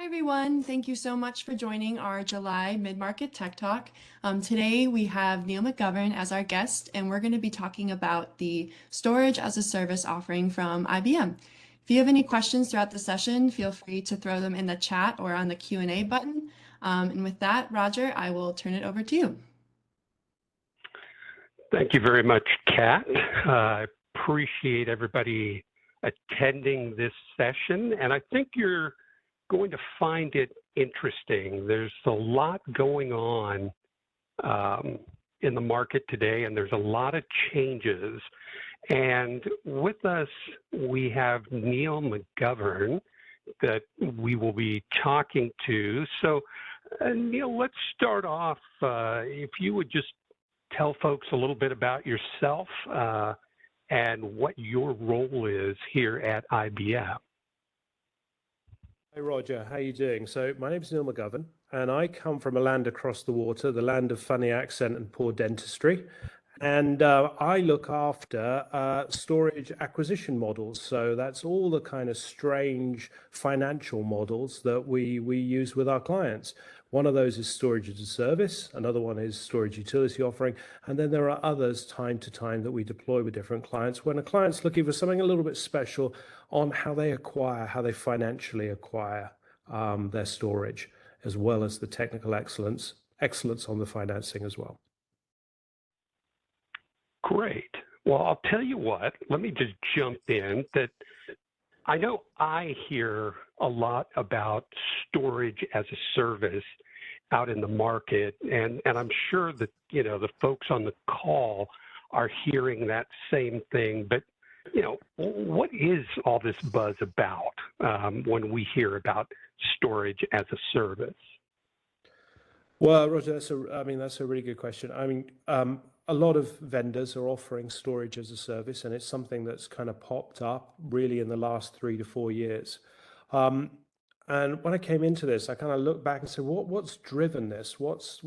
Hi, everyone. Thank you so much for joining our July Mid-Market Tech Talk. Today we have Neil McGovern as our guest, and we're going to be talking about the Storage as a Service offering from IBM. If you have any questions throughout the session, feel free to throw them in the chat or on the Q&A button. And with that, Roger, I will turn it over to you. Thank you very much, Kat. I appreciate everybody attending this session, and I think you're going to find it interesting. There's a lot going on in the market today, and there's a lot of changes. And with us, we have Neil McGovern that we will be talking to. So, Neil, let's start off. If you would just tell folks a little bit about yourself and what your role is here at IBM. Hey Roger, how you doing? So my name is Neil McGovern, and I come from a land across the water, the land of funny accent and poor dentistry. And I look after storage acquisition models. So that's all the kind of strange financial models that we use with our clients. One of those is storage as a service. Another one is storage utility offering. And then there are others time to time that we deploy with different clients when a client's looking for something a little bit special on how they acquire, how they financially acquire their storage, as well as the technical excellence on the financing as well. Great. Well, I'll tell you what, let me just jump in that I know I hear a lot about storage as a service out in the market, and I'm sure that, you know, the folks on the call are hearing that same thing, but, you know, what is all this buzz about when we hear about storage as a service? Well, Roger, that's a really good question. A lot of vendors are offering storage as a service, and it's something that's kind of popped up really in the last 3 to 4 years. And when I came into this, I kind of looked back and said, what's driven this? What's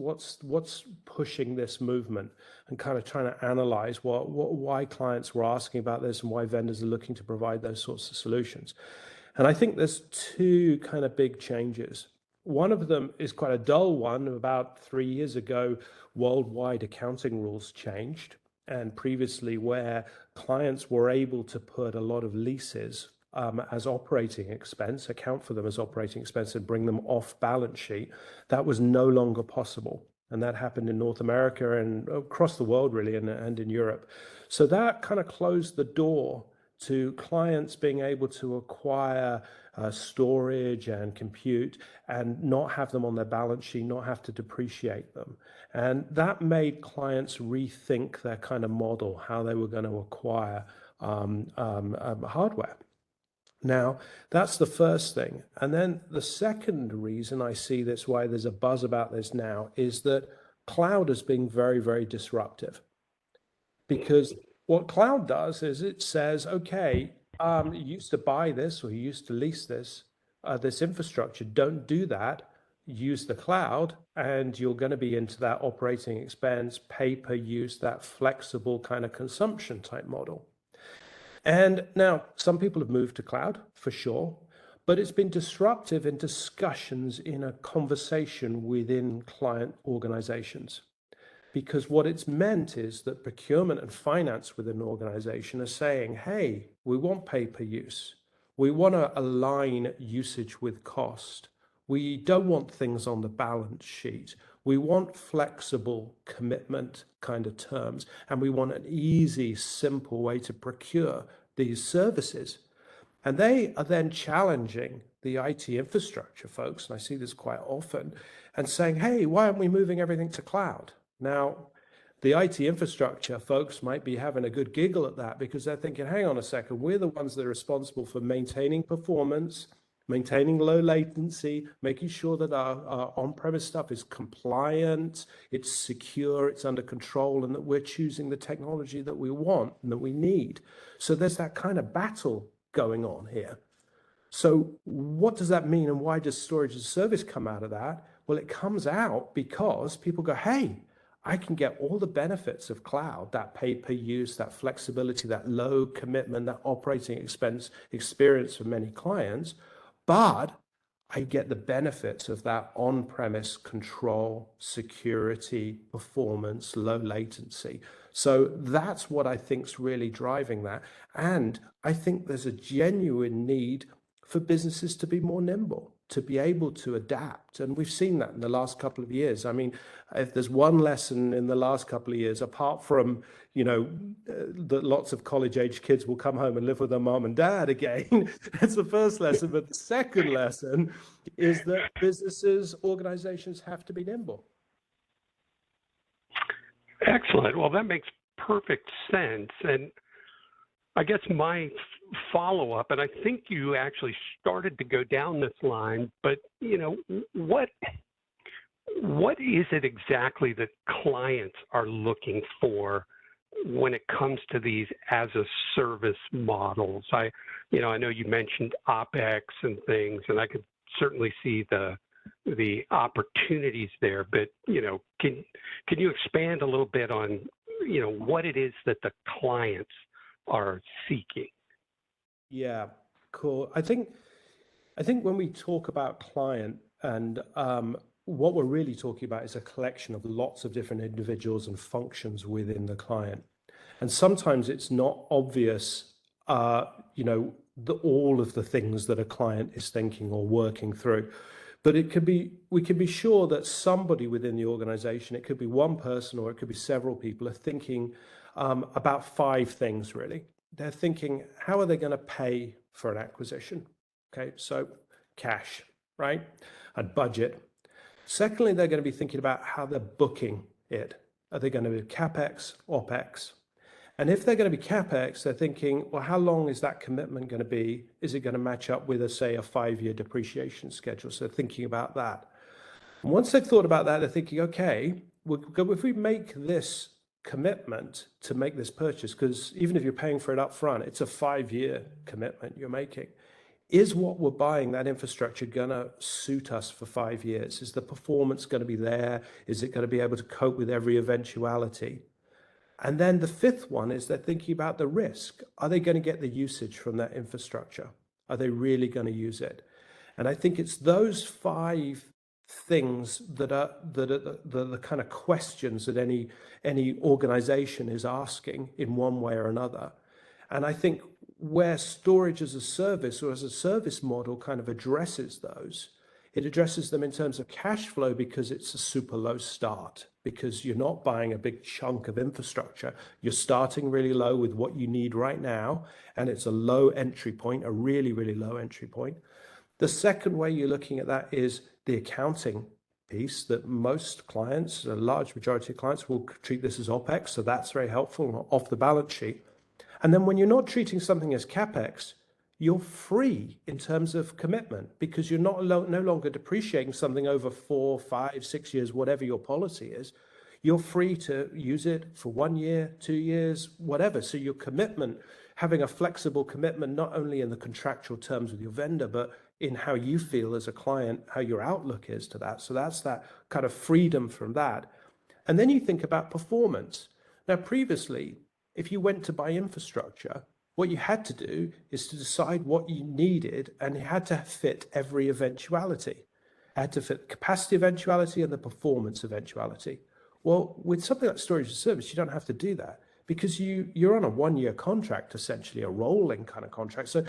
pushing this movement? And kind of trying to analyze why clients were asking about this and why vendors are looking to provide those sorts of solutions. And I think there's two kind of big changes. One of them is quite a dull one. About 3 years ago, worldwide accounting rules changed. And previously, where clients were able to put a lot of leases as operating expense, account for them as operating expense and bring them off balance sheet, that was no longer possible. And that happened in North America and across the world, really, and in Europe. So that kind of closed the door to clients being able to acquire storage and compute and not have them on their balance sheet, not have to depreciate them. And that made clients rethink their kind of model, how they were going to acquire hardware. Now, that's the first thing. And then the second reason I see this, why there's a buzz about this now, is that cloud is being very, very disruptive. Because what cloud does is it says, okay, you used to buy this or you used to lease this, this infrastructure. Don't do that. Use the cloud, and you're going to be into that operating expense, pay per use, that flexible kind of consumption type model. And now some people have moved to cloud for sure, but it's been disruptive in discussions in a conversation within client organizations. Because what it's meant is that procurement and finance within an organization are saying, hey, we want pay per use. We want to align usage with cost. We don't want things on the balance sheet. We want flexible commitment kind of terms, and we want an easy, simple way to procure these services. And they are then challenging the IT infrastructure folks, and I see this quite often, and saying, hey, why aren't we moving everything to cloud? Now, the IT infrastructure folks might be having a good giggle at that because they're thinking, hang on a second, we're the ones that are responsible for maintaining performance, maintaining low latency, making sure that our on-premise stuff is compliant, it's secure, it's under control, and that we're choosing the technology that we want and that we need. So there's that kind of battle going on here. So what does that mean, and why does storage as a service come out of that? Well, it comes out because people go, hey, I can get all the benefits of cloud, that pay per use, that flexibility, that low commitment, that operating expense experience for many clients, but I get the benefits of that on-premise control, security, performance, low latency. So that's what I think is really driving that. And I think there's a genuine need for businesses to be more nimble, to be able to adapt. And we've seen that in the last couple of years. I mean, if there's one lesson in the last couple of years, apart from, that lots of college-age kids will come home and live with their mom and dad again, that's the first lesson. But the second lesson is that businesses, organizations have to be nimble. Excellent. Well, that makes perfect sense. And I guess my follow-up, and I think you actually started to go down this line, but what is it exactly that clients are looking for when it comes to these as a service models? I know you mentioned OpEx and things, and I could certainly see the opportunities there, but can you expand a little bit on what it is that the clients are seeking? Yeah, cool. I think when we talk about client and what we're really talking about is a collection of lots of different individuals and functions within the client. And sometimes it's not obvious, all of the things that a client is thinking or working through. But we can be sure that somebody within the organization, it could be one person or it could be several people, are thinking about 5 things really. They're thinking, how are they going to pay for an acquisition? Okay, so cash, right? And budget. Secondly, they're going to be thinking about how they're booking it. Are they going to be CapEx, OpEx? And if they're going to be CapEx, they're thinking, well, how long is that commitment going to be? Is it going to match up with, say, a 5-year depreciation schedule? So thinking about that. And once they've thought about that, they're thinking, okay, if we make this commitment to make this purchase, because even if you're paying for it up front, it's a 5-year commitment you're making. Is what we're buying, that infrastructure, going to suit us for 5 years? Is the performance going to be there? Is it going to be able to cope with every eventuality? And then the 5th one is they're thinking about the risk. Are they going to get the usage from that infrastructure? Are they really going to use it? And I think it's those 5 things that are the kind of questions that any organization is asking in one way or another. And I think where storage as a service or as a service model kind of addresses those, it addresses them in terms of cash flow because it's a super low start, because you're not buying a big chunk of infrastructure. You're starting really low with what you need right now, and it's a low entry point, a really, really low entry point. The second way you're looking at that is the accounting piece, that most clients, a large majority of clients, will treat this as OpEx, so that's very helpful off the balance sheet. And then when you're not treating something as CapEx, you're free in terms of commitment because you're no longer depreciating something over 4, 5, 6 years, whatever your policy is. You're free to use it for 1 year, 2 years, whatever. So your commitment, having a flexible commitment, not only in the contractual terms with your vendor, but in how you feel as a client, how your outlook is to that. So that's that kind of freedom from that. And then you think about performance. Now, previously, if you went to buy infrastructure, what you had to do is to decide what you needed, and it had to fit every eventuality. It had to fit the capacity eventuality and the performance eventuality. Well, with something like storage as a service, you don't have to do that because you're on a 1-year contract, essentially a rolling kind of contract. So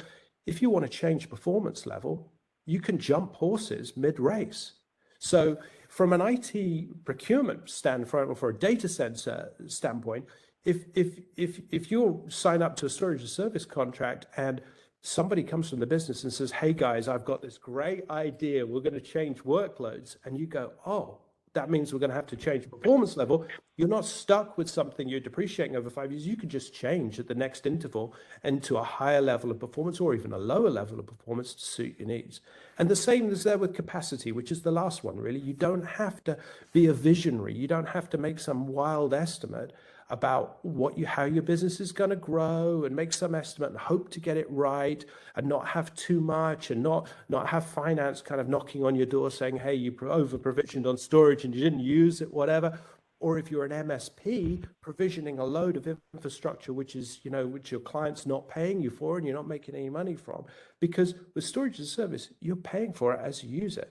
if you want to change performance level, you can jump horses mid-race. So from an IT procurement standpoint or for a data center standpoint, if you sign up to a storage as a service contract and somebody comes from the business and says, hey guys, I've got this great idea, we're going to change workloads, and you go, oh, that means we're going to have to change performance level, you're not stuck with something you're depreciating over 5 years. You can just change at the next interval into a higher level of performance or even a lower level of performance to suit your needs. And the same is there with capacity, which is the last one, really. You don't have to be a visionary. You don't have to make some wild estimate about how your business is going to grow and make some estimate and hope to get it right and not have too much and not have finance kind of knocking on your door saying, hey, you over provisioned on storage and you didn't use it, whatever. or if you're an MSP provisioning a load of infrastructure, which is, which your client's not paying you for and you're not making any money from, because with storage as a service, you're paying for it as you use it.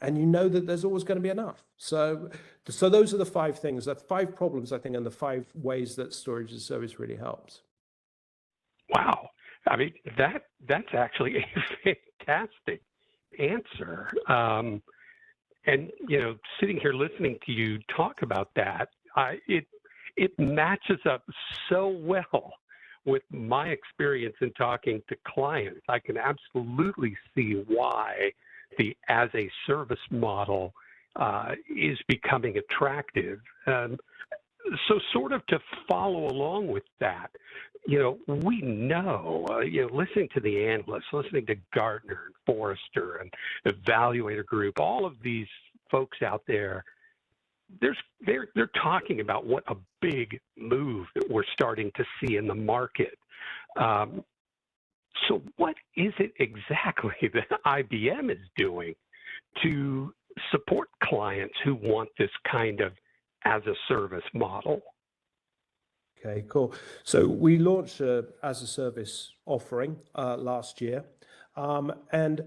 And you know that there's always going to be enough. So those are the 5 things, the 5 problems, I think, and the 5 ways that storage as a service really helps. Wow. I mean, that's actually a fantastic answer. And, sitting here listening to you talk about that, it matches up so well with my experience in talking to clients. I can absolutely see why the as a service model is becoming attractive. So sort of to follow along with that, we know, listening to the analysts, listening to Gartner and Forrester and Evaluator Group, all of these folks out there, they're talking about what a big move that we're starting to see in the market. So what is it exactly that IBM is doing to support clients who want this kind of as a service model? Okay, cool. So we launched a as a service offering last year, and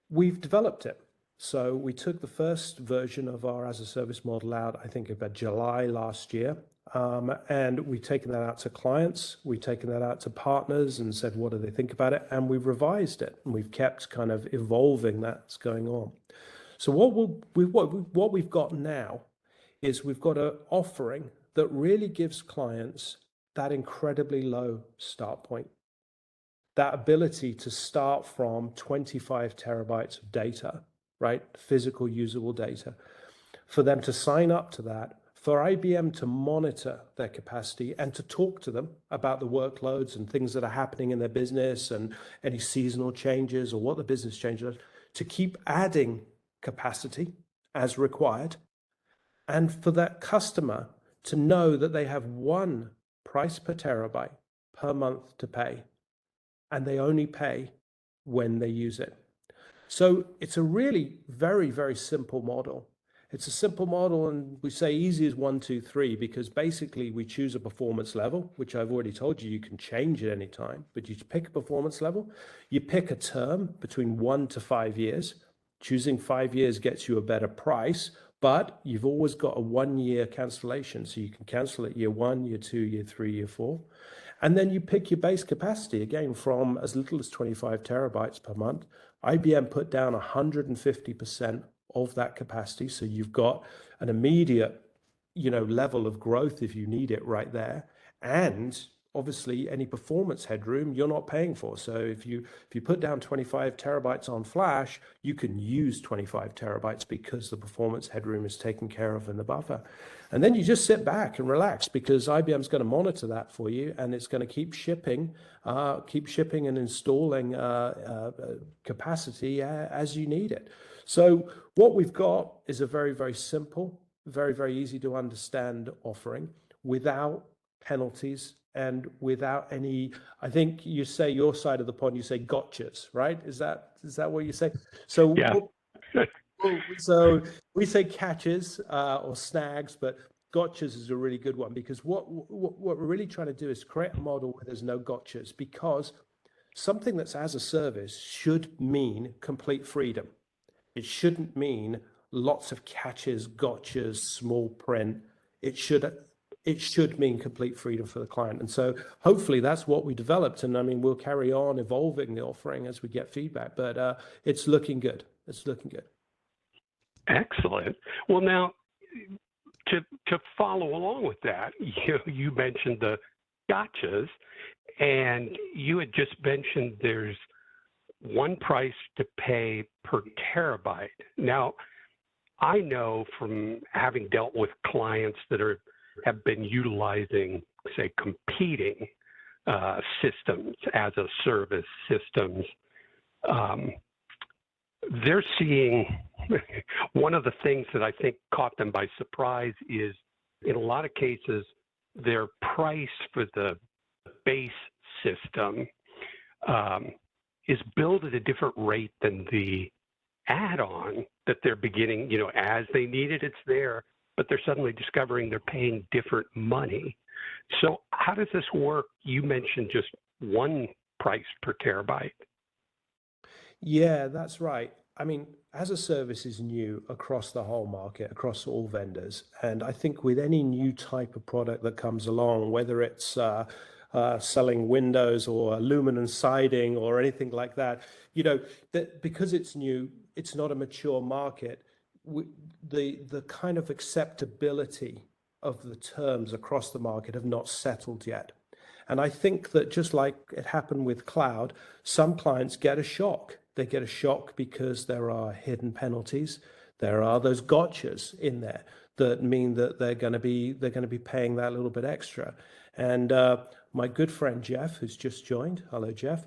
we've developed it. So we took the first version of our as a service model out, I think about July last year. And we've taken that out to clients, we've taken that out to partners and said, what do they think about it? And we've revised it, and we've kept kind of evolving that's going on. So what we've got now is we've got an offering that really gives clients that incredibly low start point, that ability to start from 25 terabytes of data, right? Physical usable data, for them to sign up to that, for IBM to monitor their capacity and to talk to them about the workloads and things that are happening in their business and any seasonal changes or what the business changes, to keep adding capacity as required, and for that customer to know that they have one price per terabyte per month to pay, and they only pay when they use it. So it's a really very, very simple model. It's a simple model, and we say easy as 1, 2, 3, because basically we choose a performance level, which I've already told you, you can change at any time, but you pick a performance level, you pick a term between 1 to 5 years. Choosing 5 years gets you a better price, but you've always got a 1-year cancellation. So you can cancel at year 1, year 2, year 3, year 4. And then you pick your base capacity, again, from as little as 25 terabytes per month. IBM put down 150% of that capacity. So you've got an immediate, level of growth if you need it right there. And obviously any performance headroom you're not paying for. So if you put down 25 terabytes on flash, you can use 25 terabytes because the performance headroom is taken care of in the buffer. And then you just sit back and relax, because IBM's going to monitor that for you, and it's going to keep shipping and installing capacity as you need it. So what we've got is a very, very simple, very, very easy to understand offering without penalties and without any, I think you say your side of the pond, you say gotchas, right? Is that what you say? So yeah. So we say catches or snags, but gotchas is a really good one, because what we're really trying to do is create a model where there's no gotchas, because something that's as a service should mean complete freedom. It shouldn't mean lots of catches, gotchas, small print. It should mean complete freedom for the client. And so hopefully that's what we developed. And I mean, we'll carry on evolving the offering as we get feedback, but it's looking good. It's looking good. Excellent. Well, now to follow along with that, you mentioned the gotchas, and you had just mentioned there's one price to pay per terabyte. Now, I know from having dealt with clients that have been utilizing, say, competing systems as a service systems, they're seeing one of the things that I think caught them by surprise is, in a lot of cases, their price for the base system is billed at a different rate than the add-on that they're beginning, as they need it, it's there, but they're suddenly discovering they're paying different money. So how does this work? You mentioned just one price per terabyte. Yeah, that's right. I mean, as a service is new across the whole market, across all vendors. And I think with any new type of product that comes along, whether it's selling windows or aluminum siding or anything like that, that because it's new, it's not a mature market. The kind of acceptability of the terms across the market have not settled yet. And I think that just like it happened with cloud, some clients get a shock. They get a shock because there are hidden penalties. There are those gotchas in there that mean that they're going to be paying that little bit extra. And my good friend Jeff, who's just joined, hello Jeff,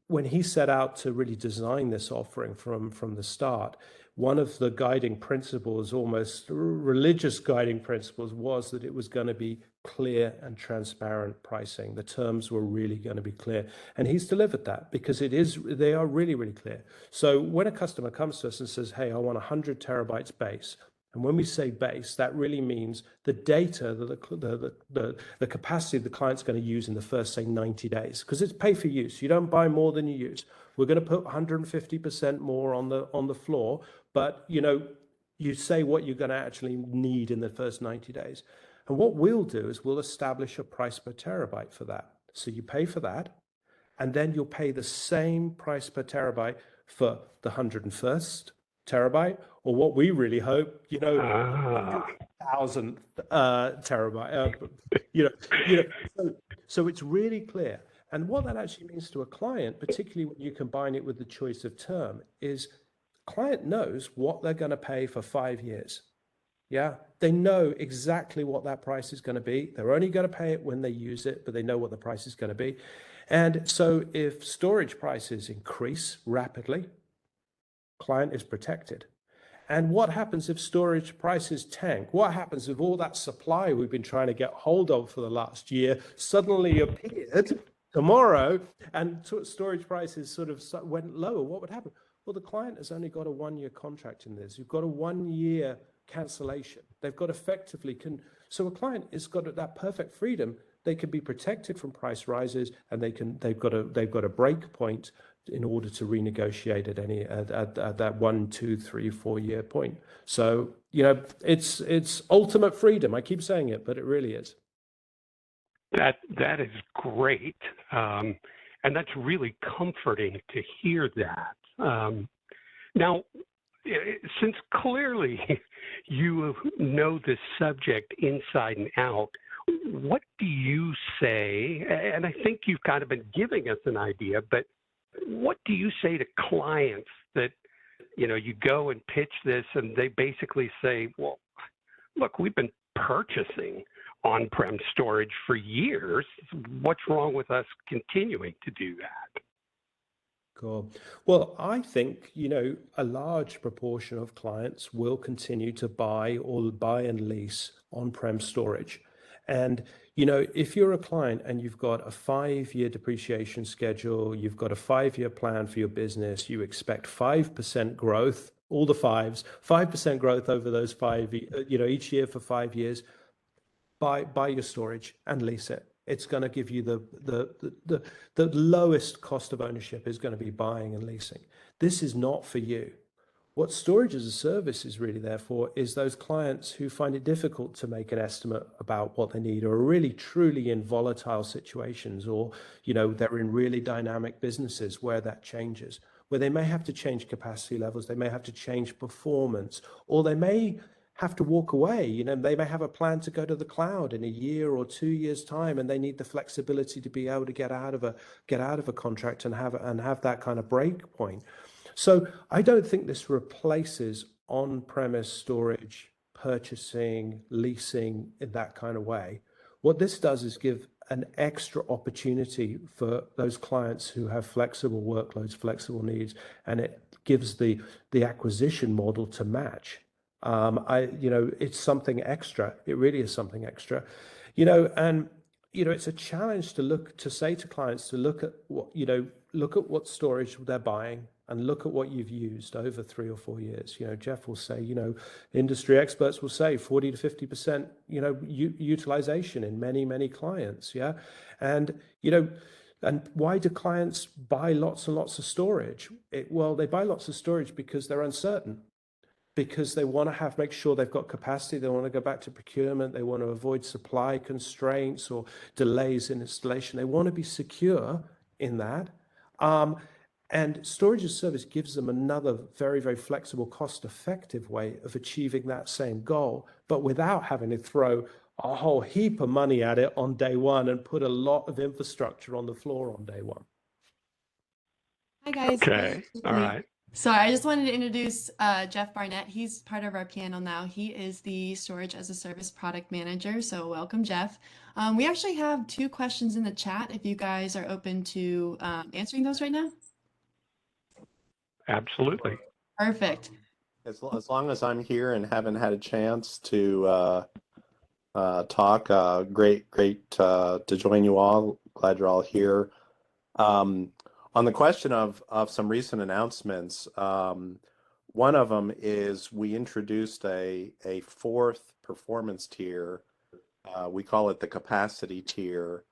when he set out to really design this offering from the start, one of the guiding principles, almost religious guiding principles, was that it was going to be clear and transparent pricing. The terms were really going to be clear. And he's delivered that because they are really, really clear. So when a customer comes to us and says, hey, I want 100 terabytes base, and when we say base, that really means the data, the capacity the client's going to use in the first, say, 90 days, because it's pay for use. You don't buy more than you use. We're going to put 150% more on the floor, but you say what you're going to actually need in the first 90 days. And what we'll do is we'll establish a price per terabyte for that. So you pay for that, and then you'll pay the same price per terabyte for the 101st terabyte, or what we really hope, 1,000 terabyte. So it's really clear. And what that actually means to a client, particularly when you combine it with the choice of term, is client knows what they're going to pay for 5 years. Yeah, they know exactly what that price is going to be. They're only going to pay it when they use it, but they know what the price is going to be. And so if storage prices increase rapidly, client is protected. And what happens if storage prices tank? What happens if all that supply we've been trying to get hold of for the last year suddenly appeared tomorrow and storage prices sort of went lower? What would happen? Well, the client has only got a 1-year contract in this. You've got a 1-year cancellation. They've got effectively so a client has got that perfect freedom. They can be protected from price rises, and they've got a break point in order to renegotiate at that 1, 2, 3, 4 year point. So it's ultimate freedom. I keep saying it, but it really is. That is great, and that's really comforting to hear that. Now, since clearly you know this subject inside and out, what do you say, and I think you've kind of been giving us an idea, but what do you say to clients that, you go and pitch this and they basically say, well, look, we've been purchasing on-prem storage for years. What's wrong with us continuing to do that? Cool. Well, I think, a large proportion of clients will continue to buy and lease on-prem storage. And, if you're a client and you've got a 5-year depreciation schedule, you've got a 5-year plan for your business, you expect 5% growth, all the fives, 5% growth over those 5, each year for 5 years, buy your storage and lease it. It's going to give you the lowest cost of ownership is going to be buying and leasing. This is not for you. What storage as a service is really there for is those clients who find it difficult to make an estimate about what they need, or are really truly in volatile situations, or they're in really dynamic businesses where that changes, where they may have to change capacity levels, they may have to change performance, or they may have to walk away. They may have a plan to go to the cloud in a year or 2 years' time, and they need the flexibility to be able to get out of a contract and have that kind of break point. So I don't think this replaces on-premise storage, purchasing, leasing in that kind of way. What this does is give an extra opportunity for those clients who have flexible workloads, flexible needs, and it gives the acquisition model to match. It's something extra. It really is something extra, and it's a challenge to say to clients to look at what, look at what storage they're buying and look at what you've used over 3 or 4 years. Jeff will say, industry experts will say 40 to 50%, utilization in many, many clients. Yeah. And, and why do clients buy lots and lots of storage? Well, they buy lots of storage because they're uncertain, because they want to make sure they've got capacity. They want to go back to procurement. They want to avoid supply constraints or delays in installation. They want to be secure in that. And storage as a service gives them another very, very flexible, cost-effective way of achieving that same goal, but without having to throw a whole heap of money at it on day one and put a lot of infrastructure on the floor on day one. Hi, guys. Okay. All right. Sorry, I just wanted to introduce Jeff Barnett. He's part of our panel now. He is the Storage as a Service product manager. So welcome, Jeff. We actually have 2 questions in the chat if you guys are open to answering those right now. Absolutely. Perfect. As long as I'm here and haven't had a chance to talk, great to join you all. Glad you're all here. On the question of some recent announcements, one of them is we introduced a 4th performance tier. We call it the capacity tier.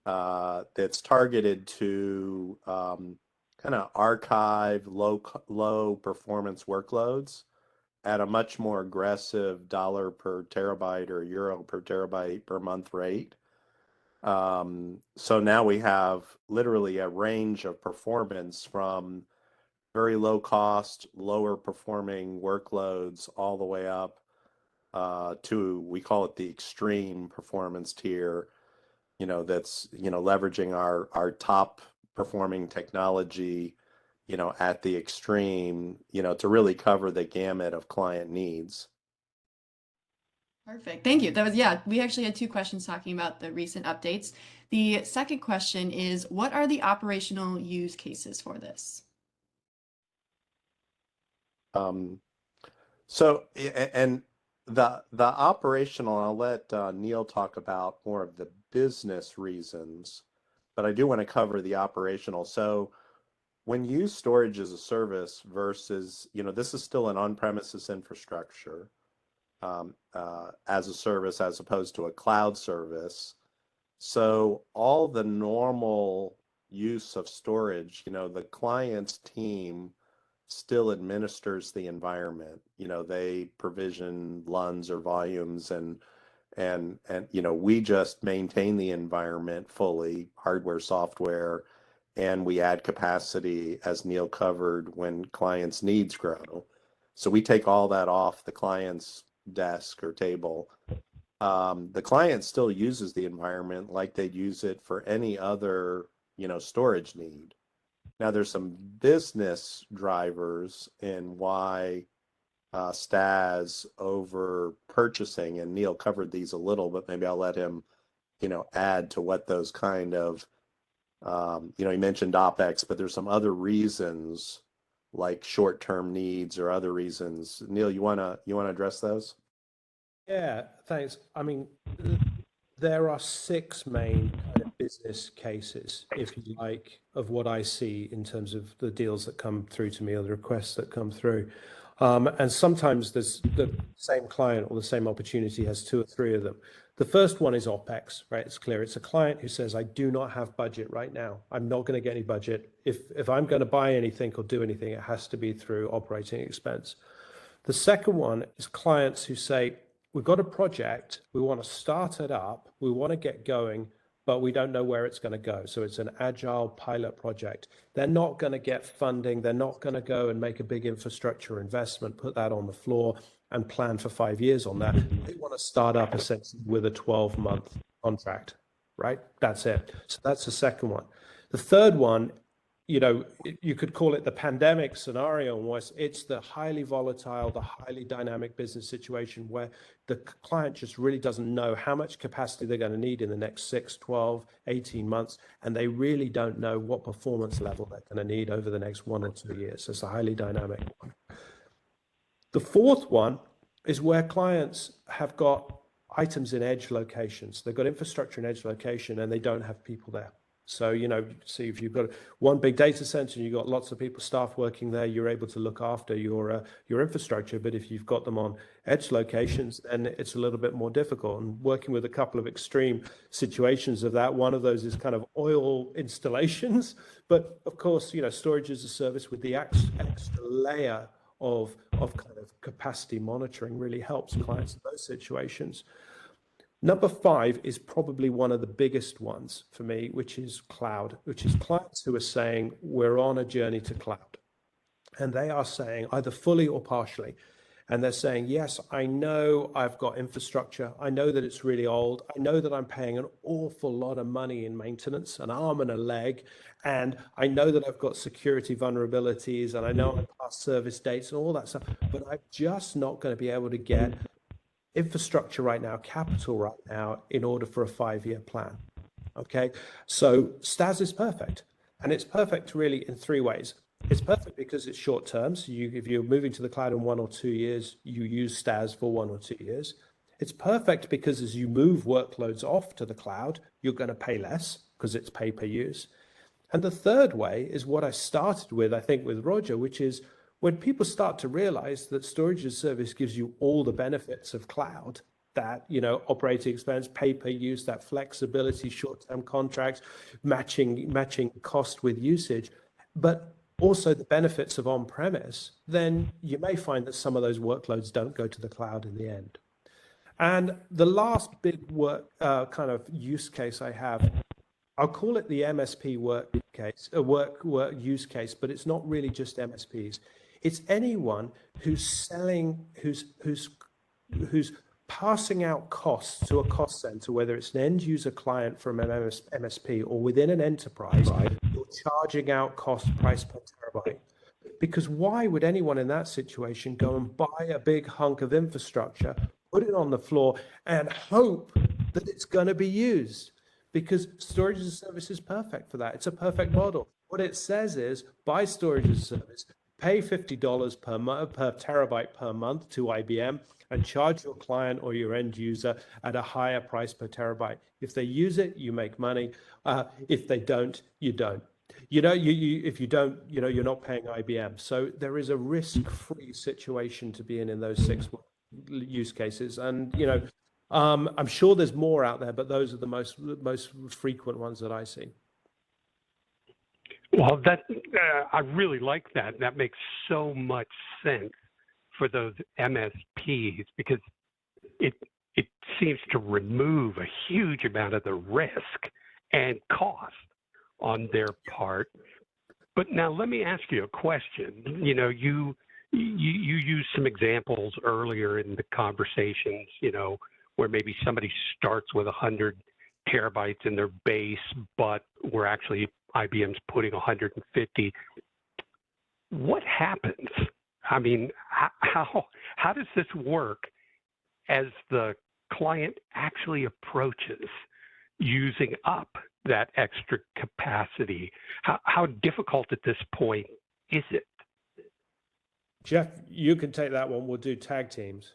That's targeted to kind of archive low performance workloads at a much more aggressive dollar per terabyte or euro per terabyte per month rate. So now we have literally a range of performance from very low cost, lower performing workloads all the way up to, we call it the extreme performance tier, that's, leveraging our top performing technology, at the extreme, to really cover the gamut of client needs. Perfect. Thank you. That was, yeah, we actually had 2 questions talking about the recent updates. The second question is, what are the operational use cases for this? So, and the operational, I'll let Neil talk about more of the business reasons, but I do want to cover the operational. So when you use storage as a service versus, this is still an on-premises infrastructure as a service as opposed to a cloud service. So all the normal use of storage, the client's team still administers the environment. They provision LUNs or volumes and we just maintain the environment fully, hardware, software, and we add capacity, as Neil covered, when clients' needs grow. So we take all that off the client's desk or table. The client still uses the environment like they'd use it for any other, storage need. Now, there's some business drivers in why STAS over purchasing, and Neil covered these a little, but maybe I'll let him, add to what those kind of, he mentioned OpEx, but there's some other reasons like short-term needs or other reasons. Neil, you wanna address those? Yeah, thanks. I mean, there are 6 main kind of business cases, if you like, of what I see in terms of the deals that come through to me or the requests that come through. And sometimes there's the same client or the same opportunity has 2 or 3 of them. The first one is OpEx, right? It's clear. It's a client who says, I do not have budget right now. I'm not going to get any budget. If I'm going to buy anything or do anything, it has to be through operating expense. The second one is clients who say, we've got a project, we want to start it up, we want to get going, but we don't know where it's going to go. So it's an agile pilot project. They're not going to get funding. They're not going to go and make a big infrastructure investment, put that on the floor and plan for 5 years on that. They want to start up essentially with a 12-month contract, right? That's it. So that's the second one. The third one, you could call it the pandemic scenario, was it's the highly volatile, the highly dynamic business situation where the client just really doesn't know how much capacity they're going to need in the next 6, 12, 18 months, and they really don't know what performance level they're going to need over the next 1 or 2 years. So it's a highly dynamic one. The fourth one is where clients have got items in edge locations. They've got infrastructure in edge location and they don't have people there. So, see if you've got one big data center and you've got lots of people, staff working there, you're able to look after your infrastructure. But if you've got them on edge locations, then it's a little bit more difficult. And working with a couple of extreme situations of that, one of those is kind of oil installations. But of course, storage as a service with the extra layer of kind of capacity monitoring really helps clients in those situations. Number 5 is probably one of the biggest ones for me, which is cloud, which is clients who are saying we're on a journey to cloud. And they are saying either fully or partially. And they're saying, yes, I know I've got infrastructure. I know that it's really old. I know that I'm paying an awful lot of money in maintenance, an arm and a leg. And I know that I've got security vulnerabilities and I know I'm past service dates and all that stuff, but I'm just not going to be able to get infrastructure right now, capital right now, in order for a 5-year plan. Okay, so STAS is perfect, and it's perfect really in 3 ways. It's perfect because it's short term. So if you're moving to the cloud in 1 or 2 years, you use STAS for 1 or 2 years. It's perfect because as you move workloads off to the cloud, you're going to pay less because it's pay per use. And the third way is what I started with, I think, with Roger, which is when people start to realize that storage as a service gives you all the benefits of cloud, that, operating expense, pay per use, that flexibility, short-term contracts, matching cost with usage, but also the benefits of on-premise, then you may find that some of those workloads don't go to the cloud in the end. And the last big work kind of use case I have, I'll call it the MSP work use case, but it's not really just MSPs. It's anyone who's selling, who's passing out costs to a cost center, whether it's an end user client from an MSP or within an enterprise, you're charging out cost price per terabyte. Because why would anyone in that situation go and buy a big hunk of infrastructure, put it on the floor, and hope that it's going to be used? Because storage as a service is perfect for that. It's a perfect model. What it says is buy storage as a service, pay $50 per terabyte per month to IBM, and charge your client or your end user at a higher price per terabyte. If they use it, you make money. If they don't, you don't. If you don't, you're not paying IBM. So there is a risk-free situation to be in those 6 use cases. And I'm sure there's more out there, but those are the most frequent ones that I see. Well, I really like that. That makes so much sense for those MSPs because it seems to remove a huge amount of the risk and cost on their part. But now let me ask you a question. You used some examples earlier in the conversations, where maybe somebody starts with 100 terabytes in their base, but we're actually IBM's putting 150. What happens? I mean, how does this work as the client actually approaches using up that extra capacity? How difficult at this point is it? Jeff, you can take that one. We'll do tag teams.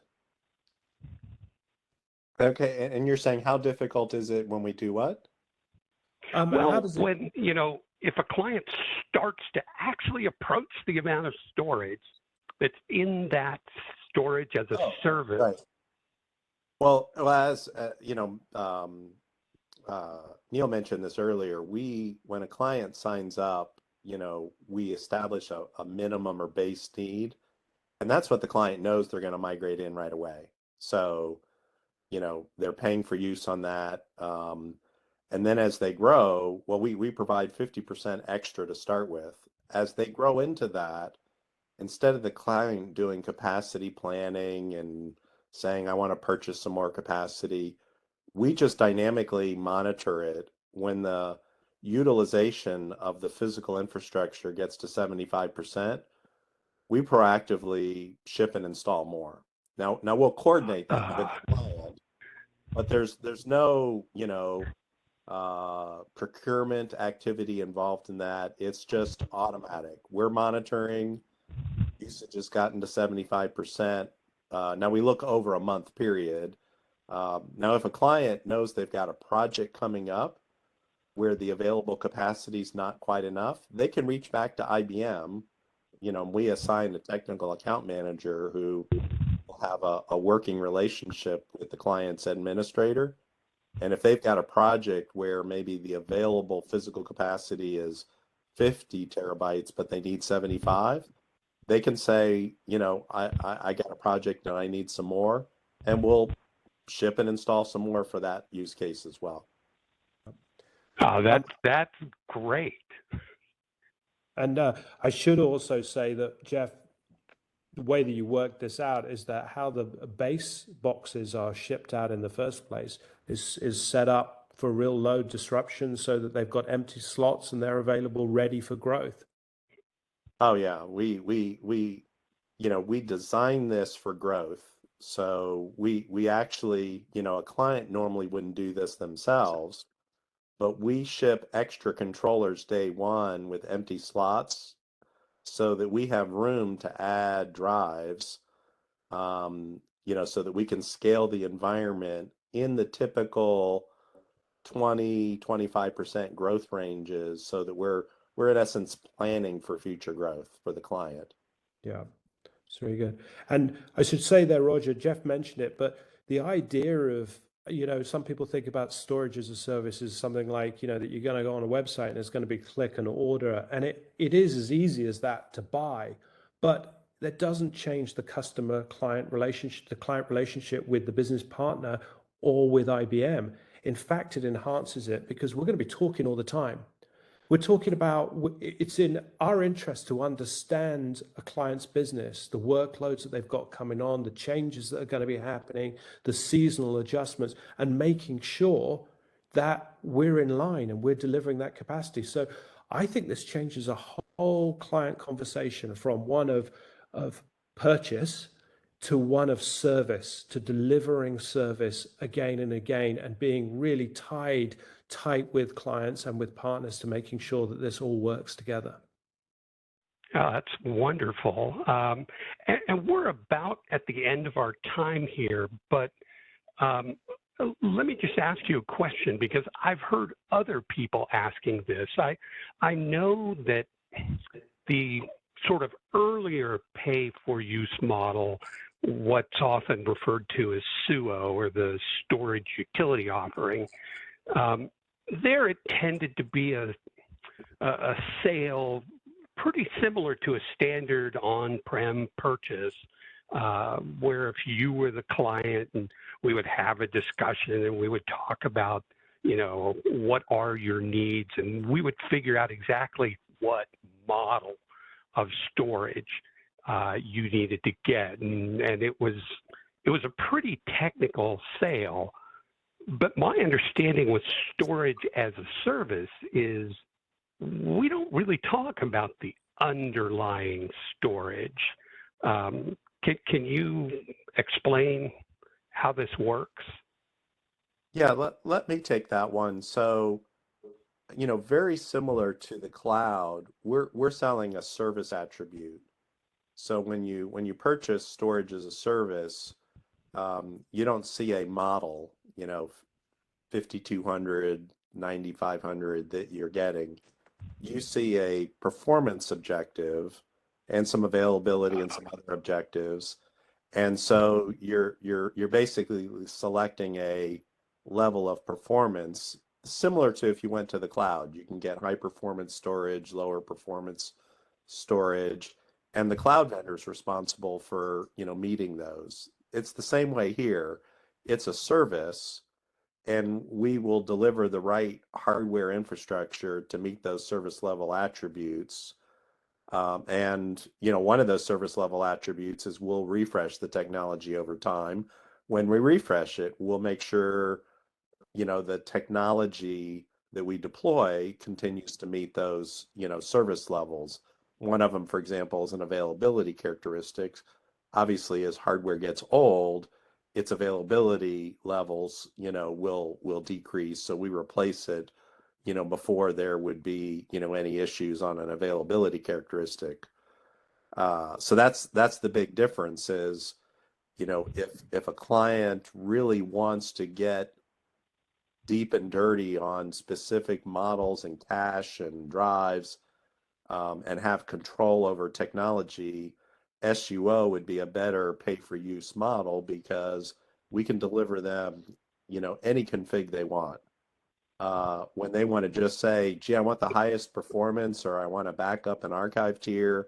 Okay, and you're saying how difficult is it when we do what? When, if a client starts to actually approach the amount of storage that's in that storage as a service. Right. Well, as Neil mentioned this earlier, when a client signs up, we establish a minimum or base need, and that's what the client knows they're going to migrate in right away. So, they're paying for use on that. And then as they grow, we provide 50% extra to start with. As they grow into that, instead of the client doing capacity planning and saying, I want to purchase some more capacity, we just dynamically monitor it. When the utilization of the physical infrastructure gets to 75%, we proactively ship and install more. Now we'll coordinate that with the client, but there's no, procurement activity involved in that. It's just automatic. We're monitoring. Usage has gotten to 75%. Now we look over a month period. Now, if a client knows they've got a project coming up, where the available capacity is not quite enough, they can reach back to IBM. We assign a technical account manager who will have a working relationship with the client's administrator. And if they've got a project where maybe the available physical capacity is 50 terabytes, but they need 75, they can say, I got a project and I need some more, and we'll ship and install some more for that use case as well. Oh, that's great. And I should also say that, Jeff, the way that you work this out is that how the base boxes are shipped out in the first place is set up for real load disruption so that they've got empty slots and they're available ready for growth. Oh yeah, we design this for growth. So we actually, a client normally wouldn't do this themselves, but we ship extra controllers day one with empty slots so that we have room to add drives, so that we can scale the environment in the typical 20-25% growth ranges, so that we're in essence planning for future growth for the client. Yeah, it's very good. And I should say there, Roger, Jeff mentioned it, but the idea of, some people think about storage as a service as something like, that you're going to go on a website and it's going to be click and order. And it is as easy as that to buy, but that doesn't change the customer-client relationship, the client relationship with the business partner or with IBM. In fact, it enhances it because we're going to be talking all the time. We're talking about, it's in our interest to understand a client's business, the workloads that they've got coming on, the changes that are going to be happening, the seasonal adjustments, and making sure that we're in line and we're delivering that capacity. So I think this changes a whole client conversation from one of purchase to one of service, to delivering service again and again, and being really tight with clients and with partners to making sure that this all works together. Oh, that's wonderful. And we're about at the end of our time here, but let me just ask you a question, because I've heard other people asking this. I know that the sort of earlier pay-for-use model, what's often referred to as SUO, or the storage utility offering, there it tended to be a sale pretty similar to a standard on-prem purchase, where if you were the client and we would have a discussion and we would talk about, what are your needs, and we would figure out exactly what model of storage you needed to get, and it was a pretty technical sale. But my understanding with storage as a service is we don't really talk about the underlying storage. Can you explain how this works? Yeah, let me take that one. So, very similar to the cloud, we're selling a service attribute. So when you purchase storage as a service, you don't see a model, 5200, 9500 that you're getting. You see a performance objective and some availability and some other objectives. And so you're basically selecting a level of performance similar to if you went to the cloud. You can get high performance storage, lower performance storage, and the cloud vendor is responsible for, meeting those. It's the same way here. It's a service, and we will deliver the right hardware infrastructure to meet those service level attributes. And one of those service level attributes is we'll refresh the technology over time. When we refresh it, we'll make sure, the technology that we deploy continues to meet those, service levels. One of them, for example, is an availability characteristics. Obviously, as hardware gets old, its availability levels, will decrease. So we replace it, before there would be, any issues on an availability characteristic. So that's the big difference is, if a client really wants to get deep and dirty on specific models and cache and drives, and have control over technology, SUO would be a better pay-for-use model because we can deliver them, any config they want. When they want to just say, gee, I want the highest performance, or I want a backup and archive tier,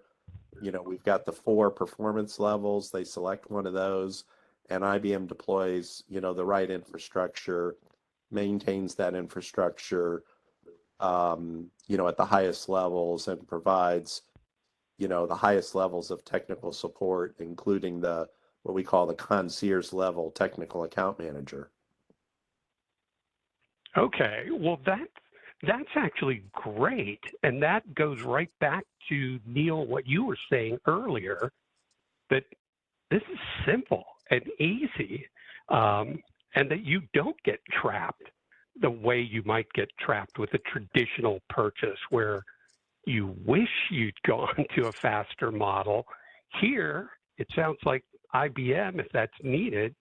we've got the 4 performance levels. They select one of those, and IBM deploys, the right infrastructure, maintains that infrastructure, at the highest levels, and provides, the highest levels of technical support, including what we call the concierge level technical account manager. Okay, well that's actually great, and that goes right back to Neil, what you were saying earlier, that this is simple and easy, and that you don't get trapped the way you might get trapped with a traditional purchase where you wish you'd gone to a faster model. Here, it sounds like IBM, if that's needed,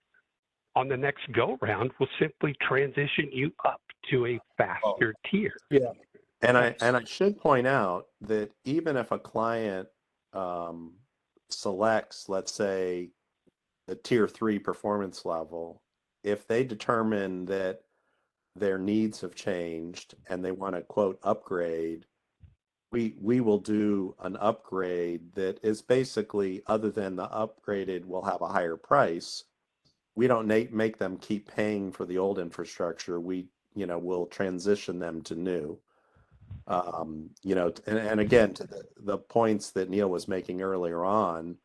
on the next go-round, will simply transition you up to a faster tier. Yeah. And I should point out that even if a client selects, let's say, the tier 3 performance level, if they determine that their needs have changed and they want to, quote, upgrade, we will do an upgrade that is basically, other than the upgraded will have a higher price. We don't make them keep paying for the old infrastructure. We, will transition them to new. And again, to the points that Neil was making earlier on,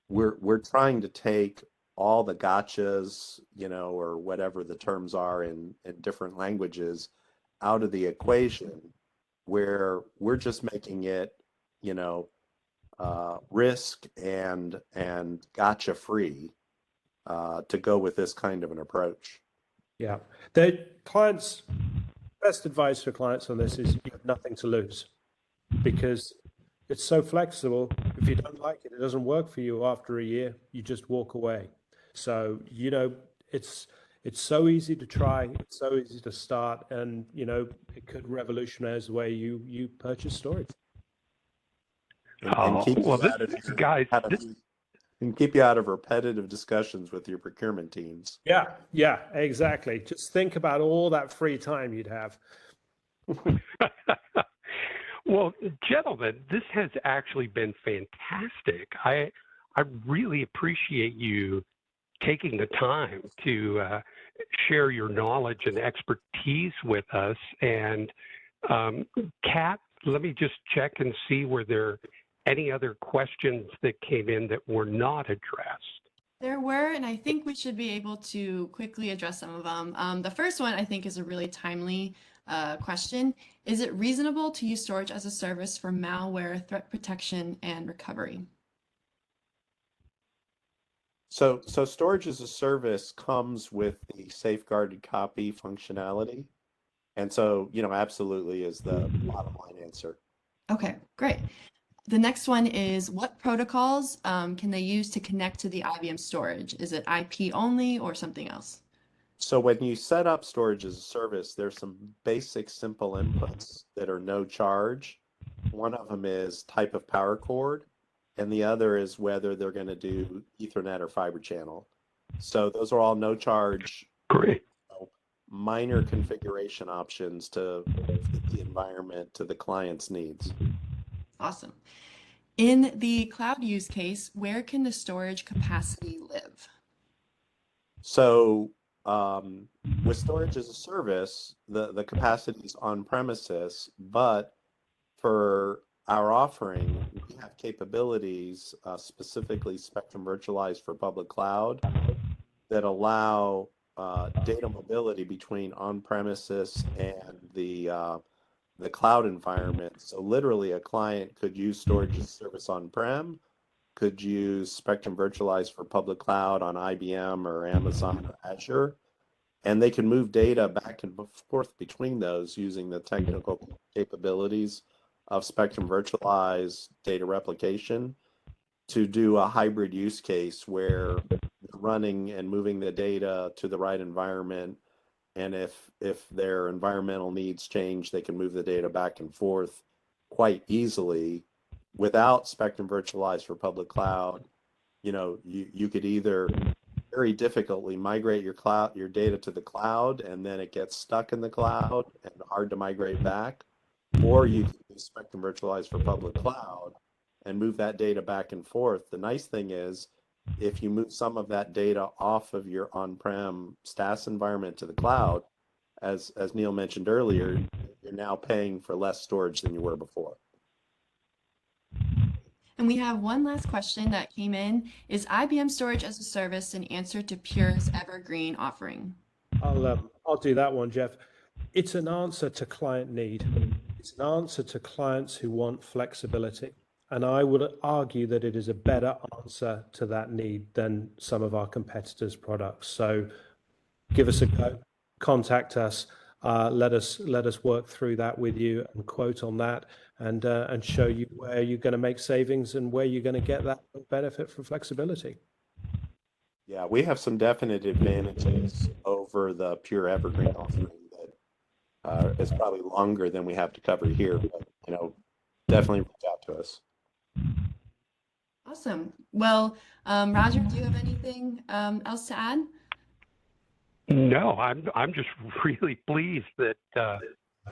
we're trying to take all the gotchas, or whatever the terms are in different languages, out of the equation, where we're just making it, risk and gotcha free, to go with this kind of an approach. Yeah. Best advice for clients on this is you have nothing to lose, because it's so flexible. If you don't like it, it doesn't work for you after a year, you just walk away. So, it's so easy to try, it's so easy to start, and, it could revolutionize the way you purchase storage. And keep well, guys, and keep you out of repetitive discussions with your procurement teams. Yeah, exactly. Just think about all that free time you'd have. Well, gentlemen, this has actually been fantastic. I really appreciate you taking the time to share your knowledge and expertise with us. And Kat, let me just check and see were there any other questions that came in that were not addressed. There were, and I think we should be able to quickly address some of them. The first one I think is a really timely question. Is it reasonable to use storage as a service for malware threat protection and recovery? So storage as a service comes with the safeguarded copy functionality. And so, absolutely is the bottom line answer. Okay, great. The next one is, what protocols can they use to connect to the IBM storage? Is it IP only or something else? So when you set up storage as a service, there's some basic simple inputs that are no charge. One of them is type of power cord, and the other is whether they're going to do Ethernet or fiber channel. So those are all no charge, Great. Minor configuration options to fit the environment to the client's needs. Awesome. In the cloud use case, where can the storage capacity live? So with storage as a service, the capacity is on premises, but for our offering, we have capabilities, specifically Spectrum Virtualized for public cloud, that allow data mobility between on-premises and the cloud environment. So literally a client could use storage as a service on-prem, could use Spectrum Virtualized for public cloud on IBM or Amazon or Azure, and they can move data back and forth between those using the technical capabilities of Spectrum Virtualized data replication to do a hybrid use case where running and moving the data to the right environment and if their environmental needs change, they can move the data back and forth quite easily without Spectrum Virtualized for public cloud. You could either very difficultly migrate your data to the cloud, and then it gets stuck in the cloud and hard to migrate back, or you can use Spectrum Virtualized for public cloud and move that data back and forth. The nice thing is, if you move some of that data off of your on-prem SaaS environment to the cloud, as Neil mentioned earlier, you're now paying for less storage than you were before. And we have one last question that came in. Is IBM Storage as a Service an answer to Pure's Evergreen offering? I'll do that one, Jeff. It's an answer to client need. It's an answer to clients who want flexibility. And I would argue that it is a better answer to that need than some of our competitors' products. So give us a go, contact us, let us work through that with you and quote on that, and show you where you're going to make savings and where you're going to get that benefit from flexibility. Yeah, we have some definite advantages over the pure Evergreen offering that is probably longer than we have to cover here, but definitely reach out to us. Awesome. Well, Roger, do you have anything else to add? No, I'm just really pleased that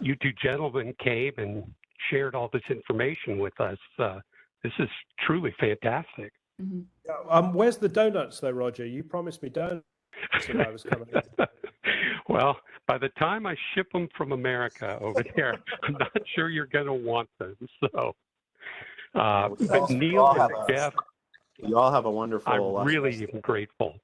you two gentlemen came and shared all this information with us. This is truly fantastic. Mm-hmm. Where's the donuts, though, Roger? You promised me donuts when I was coming in. Well, by the time I ship them from America over there, I'm not sure you're going to want them. So, but Neil and Jeff, you all have a wonderful. I'm really grateful.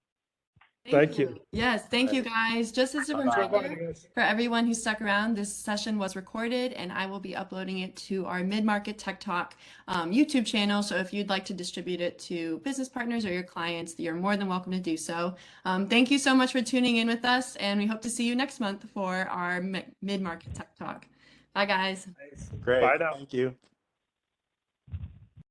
Thank you. Yes, thank you guys. Just as a reminder for everyone who stuck around, this session was recorded and I will be uploading it to our Mid-Market Tech Talk YouTube channel. So if you'd like to distribute it to business partners or your clients, you're more than welcome to do so. Thank you so much for tuning in with us, and we hope to see you next month for our Mid-Market Tech Talk. Bye, guys. Great. Bye now. Thank you.